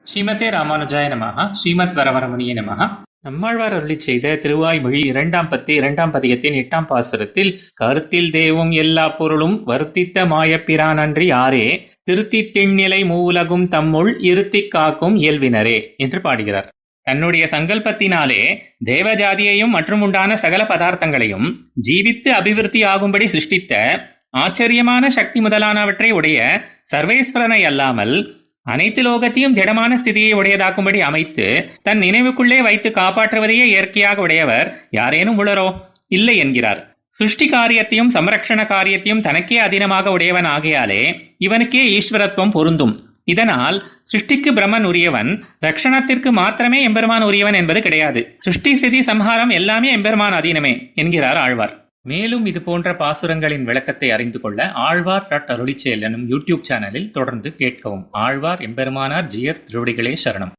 ஸ்ரீமதே ராமானுஜாய நமஹ. ஸ்ரீமத் வரவரமுனியே நமஹ. நம்மாழ்வார் அருளிச் செய்த திருவாய்மொழி 2ஆம் பத்து 2ஆம் பதிகத்தின் 8ஆம் பாசுரத்தில் கருத்தில் தேவும் எல்லா பொருளும் வருத்தித்த மாயப்பிரானன்றி யாரே திருத்தித் திண்ணிலை மூவுலகும் தம்முள் இருத்திக் காக்கும் இயல்பினரே என்று பாடுகிறார். தன்னுடைய சங்கல்பத்தினாலே தேவஜாதியையும் மற்றும் உண்டான சகல பதார்த்தங்களையும் ஜீவித்து அபிவிருத்தி ஆகும்படி சிருஷ்டித்த ஆச்சரியமான சக்தி முதலானவற்றை உடைய சர்வேஸ்வரனை அல்லாமல் அனைத்து லோகத்தையும் திடமான ஸ்திதியை உடையதாக்கும்படி அமைத்து தன் நினைவுக்குள்ளே வைத்து காப்பாற்றுவதையே இயற்கையாக உடையவர் யாரேனும் உளரோ? இல்லை என்கிறார். சிருஷ்டி காரியத்தையும் சம்ரக்ஷண காரியத்தையும் தனக்கே அதீனமாக உடையவன் ஆகையாலே இவனுக்கே ஈஸ்வரத்துவம் பொருந்தும். இதனால் சிருஷ்டிக்கு பிரம்மன் உரியவன், ரக்ஷணத்திற்கு மாத்திரமே எம்பெருமான் உரியவன் என்பது கிடையாது. சிருஷ்டி ஸ்திதி சம்ஹாரம் எல்லாமே எம்பெருமான் அதீனமே என்கிறார் ஆழ்வார். மேலும் இது போன்ற பாசுரங்களின் விளக்கத்தை அறிந்து கொள்ள ஆழ்வார் அருளிச்செயல் எனும் யூடியூப் சேனலில் தொடர்ந்து கேட்கவும். ஆழ்வார் எம்பெருமானார் ஜியர் திருவடிகளே சரணம்.